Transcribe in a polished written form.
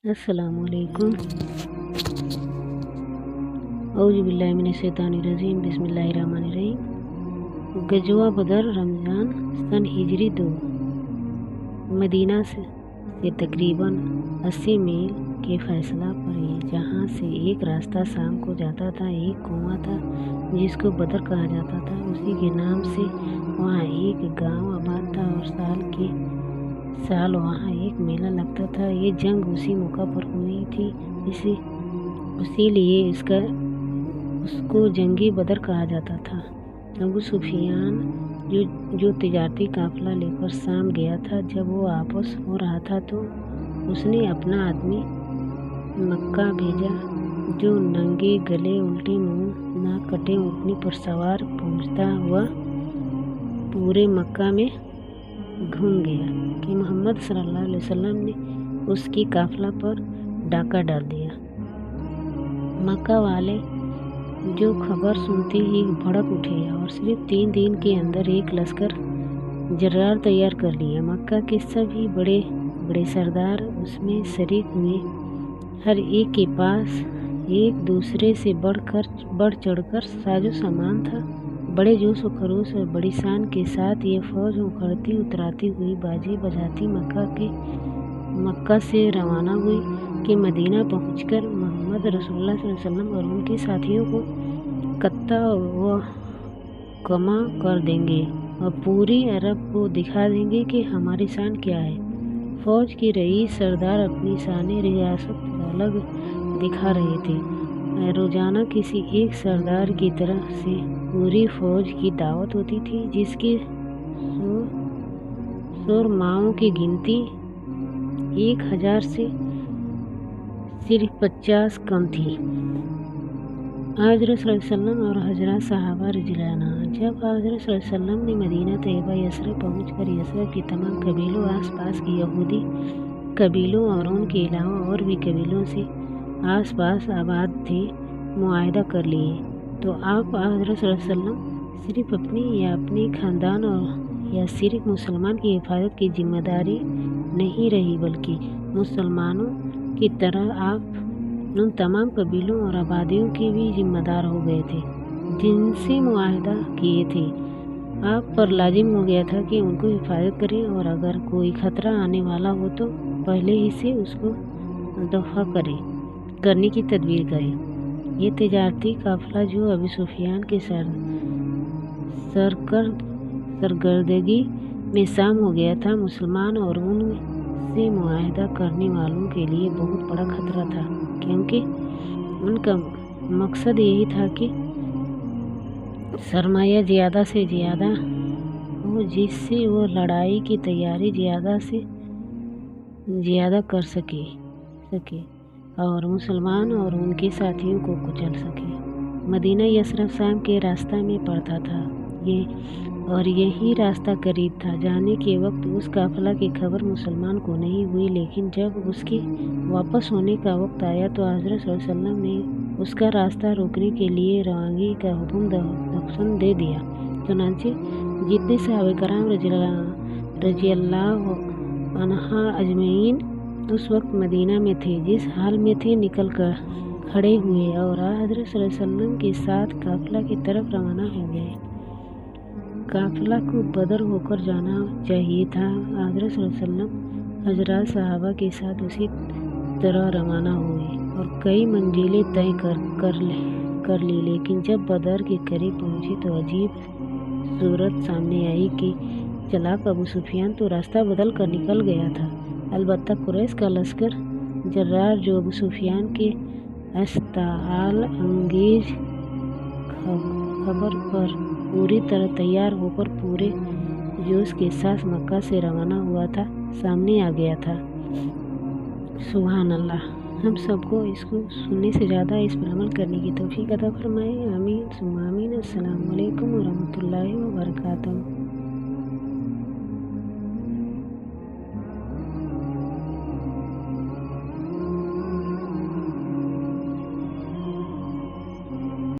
अस्सलामुअलैकुम। औज़ुबिल्लाहिमिनश्शैतानिर्रजीम। बिस्मिल्लाहिर्रहमानिर्रहीम। गज़वा बदर रमज़ान सन हिजरी 2 मदीना से तकरीबन 80 मील के फ़ासला पर है, जहाँ से एक रास्ता शाम को जाता था। एक कुआं था जिसको बदर कहा जाता था, उसी के नाम से वहाँ एक गांव आबाद था और साल वहाँ एक मेला लगता था। ये जंग उसी मौका पर हुई थी, इसीलिए उसको जंगी बदर कहा जाता था। अबू सुफियान जो तिजारती काफिला लेकर शाम गया था, जब वो वापस हो रहा था तो उसने अपना आदमी मक्का भेजा, जो नंगे गले उल्टे मुंह नाक कटे ऊँटनी पर सवार पहुँचता हुआ पूरे मक्का में घूम गया कि मोहम्मद सल्लल्लाहु अलैहि वसल्लम ने उसकी काफिला पर डाका डाल दिया। मक्का वाले जो खबर सुनते ही भड़क उठे और सिर्फ 3 दिन के अंदर एक लश्कर जर्रार तैयार कर लिया। मक्का के सभी बड़े बड़े सरदार उसमें शरीक हुए। हर एक के पास एक दूसरे से बढ़ चढ़कर साजो सामान था। बड़े जोश व खरोश और बड़ी शान के साथ ये फौज उखड़ती उतराती हुई बाजी बजाती मक्का से रवाना हुई कि मदीना पहुंचकर मोहम्मद रसूलुल्लाह सल्लल्लाहु अलैहि वसल्लम और उनके साथियों को कत्ता व कमा कर देंगे और पूरी अरब को दिखा देंगे कि हमारी शान क्या है। फौज के रईस सरदार अपनी शान रियासत अलग दिखा रहे थे। रोजाना किसी एक सरदार की तरफ से पूरी फौज की दावत होती थी, जिसकी सुरमाओं की गिनती 1000 से सिर्फ 50 कम थी। हज़रत सल्लल्लाहु अलैहि वसल्लम और हज़रात सहाबा रज़ियल्लाहु अन्हुम जब हज़रत सल्लल्लाहु अलैहि वसल्लम ने मदीना तैयबा यसरब पहुंचकर यसरब के तमाम कबीलों आसपास के यहूदी कबीलों और उनके अलावा और भी कबीलों से आसपास आबाद थे मुआहदा कर लिए, तो आप हज़रत सल्लल्लाहु अलैहि वसल्लम सिर्फ अपनी या अपने खानदान या सिर्फ मुसलमान की हिफाजत की जिम्मेदारी नहीं रही, बल्कि मुसलमानों की तरह आप उन तमाम कबीलों और आबादियों के भी जिम्मेदार हो गए थे जिनसे मुआहदा किए थे। आप पर लाजिम हो गया था कि उनको हिफाजत करें और अगर कोई खतरा आने वाला हो तो पहले ही से उसको दफा करने की तदबीर करें। ये तिजारती काफिला जो अबू सुफियान के सरगर्दगी में शाम हो गया था, मुसलमान और उनसे मुआहदा करने वालों के लिए बहुत बड़ा खतरा था, क्योंकि उनका मकसद यही था कि सरमाया ज़्यादा से ज़्यादा हो, जिससे वो लड़ाई की तैयारी ज़्यादा से ज़्यादा कर सके और मुसलमान और उनके साथियों को कुचल सके। मदीना यसरब शाम के रास्ता में पड़ता था और यही रास्ता करीब था। जाने के वक्त उस काफिला की खबर मुसलमान को नहीं हुई, लेकिन जब उसके वापस होने का वक्त आया तो हज़रत सल्लल्लाहु अलैहि वसल्लम ने उसका रास्ता रोकने के लिए रवानगी का हुक्म दे दिया। चुनांचे जितने सहाबा कराम रज़ियल्लाहु अन्हुम अजमईन उस वक्त मदीना में थे, जिस हाल में थे निकल कर खड़े हुए और हज़रत सल्लल्लाहु अलैहि वसल्लम के साथ काफिला की तरफ रवाना हो गए। काफिला को बदर होकर जाना चाहिए था। हज़रत सल्लल्लाहु अलैहि वसल्लम हज़रात सहाबा के साथ उसी तरह रवाना हुए और कई मंजिलें तय कर ली, लेकिन जब बदर के करीब पहुंचे तो अजीब सूरत सामने आई कि चालाक अबू सुफियान तो रास्ता बदल कर निकल गया था। अलबत्ता कुरैश का लश्कर जर्रार जो अबू सुफियान के अस्ताल अंगेज खबर पर पूरी तरह तैयार होकर पूरे जोश के साथ मक्का से रवाना हुआ था, सामने आ गया था। सुभान अल्लाह। हम सबको इसको सुनने से ज़्यादा इस पर अमल करने की तौफीक अता फरमाए। आमीन सुम्मा आमीन। अस्सलामु अलैकुम व रहमतुल्लाहि व बरकातहू।